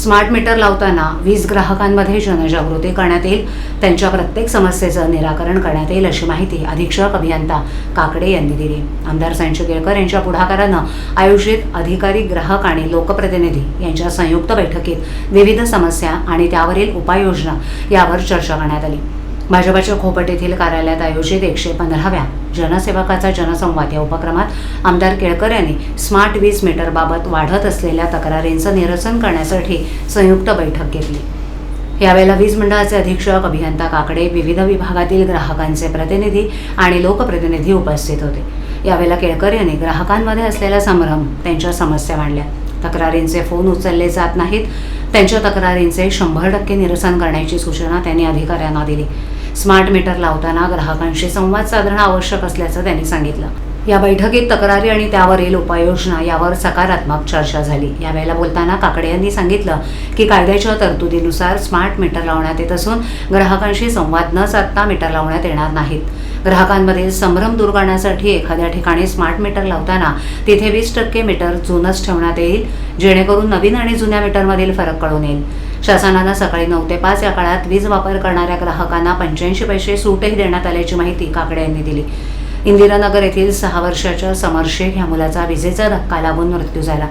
Smart meter लावताना वीज ग्राहकांमध्ये जनजागृती करण्यात येईल, त्यांच्या प्रत्येक समस्येचं निराकरण करण्यात येईल अशी माहिती अधीक्षक अभियंता काकडे यांनी दिली। आमदार संजय केळकर यांच्या पुढाकारानं आयोजित अधिकारी, ग्राहक आणि लोकप्रतिनिधी यांच्या संयुक्त बैठकीत विविध समस्या आणि त्यावरील उपाययोजना यावर चर्चा करण्यात आली। भाजपच्या खोपट येथील कार्यालयात आयोजित 115व्या जनसेवकाचा जनसंवाद या उपक्रमात आमदार केळकर यांनी स्मार्ट वीज मीटरबाबत वाढत असलेल्या तक्रारींचं निरसन करण्यासाठी संयुक्त बैठक घेतली। यावेळेला वीज मंडळाचे अधीक्षक अभियंता काकडे, विविध विभागातील ग्राहकांचे प्रतिनिधी आणि लोकप्रतिनिधी उपस्थित होते। यावेळेला केळकर यांनी ग्राहकांमध्ये असलेला संभ्रम, त्यांच्या समस्या मांडल्या। तक्रारींचे फोन उचलले जात नाहीत, त्यांच्या तक्रारींचे 100% निरसन करण्याची सूचना त्यांनी अधिकाऱ्यांना दिली। स्मार्ट मीटर लावताना ग्राहकांशी संवाद साधणे आवश्यक असल्याचं त्यांनी सांगितलं। या बैठकीत तक्रारी आणि त्यावरील उपाययोजना यावर सकारात्मक चर्चा झाली। यावेळेला बोलताना काकडे यांनी सांगितलं की कायद्याच्या तरतुदीनुसार स्मार्ट मीटर लावण्यात येत असून ग्राहकांशी संवाद न साधता मीटर लावण्यात येणार नाहीत। ग्राहकांमधील संभ्रम दूर करण्यासाठी एखाद्या ठिकाणी स्मार्ट मीटर लावताना तिथे 20% मीटर जुनच ठेवण्यात येईल, जेणेकरून नवीन आणि जुन्या मीटरमधील फरक कळून येईल। शासनानं सकाळी 9 ते 5 या काळात वीज वापर करणाऱ्या ग्राहकांना 85 पैसे सूटही देण्यात आल्याची माहिती काकडे यांनी दिली। इंदिरानगर येथील 6 वर्षाच्या समर शेख या मुलाचा विजेचा धक्का लागून मृत्यू झाला।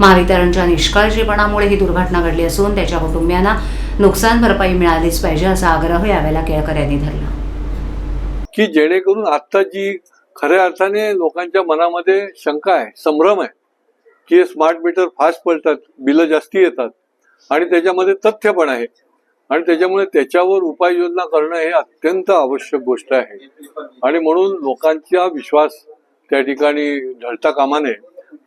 महावितरणच्या निष्काळजीपणामुळे ही दुर्घटना घडली असून त्याच्या कुटुंबियांना नुकसान भरपाई मिळालीच पाहिजे असा आग्रह यावेळेला केळकर यांनी धरला की जेणेकरून आता जी खऱ्या अर्थाने लोकांच्या मनामध्ये शंका आहे, संभ्रम आहे की स्मार्ट मीटर फास्ट पडतात, बिलं जास्ती येतात आणि त्याच्यामध्ये तथ्य पण आहे आणि त्याच्यामुळे त्याच्यावर उपाययोजना करणं हे अत्यंत आवश्यक गोष्ट आहे। आणि म्हणून लोकांचा विश्वास त्या ठिकाणी ढळता कामा नये,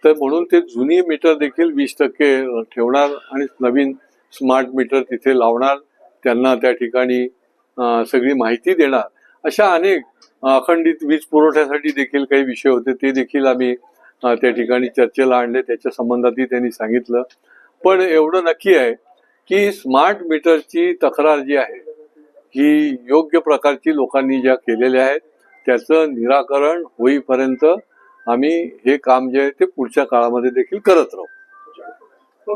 तर म्हणून ते जुनी मीटर देखील 20% ठेवणार आणि नवीन स्मार्ट मीटर तिथे लावणार, त्यांना त्या ठिकाणी सगळी माहिती देणार। अशा अनेक अखंडित वीज पुरवठ्यासाठी देखील काही विषय होते, ते देखील आम्ही त्या ठिकाणी चर्चेला आणले, त्याच्या संबंधातही त्यांनी सांगितलं। पण एवढं नक्की आहे की स्मार्ट मीटरची तक्रार जी आहे ही योग्य प्रकारची लोकांनी ज्या केलेल्या आहेत त्याचं निराकरण होईपर्यंत आम्ही हे काम जे आहे ते पुढच्या काळामध्ये देखील करत राहू।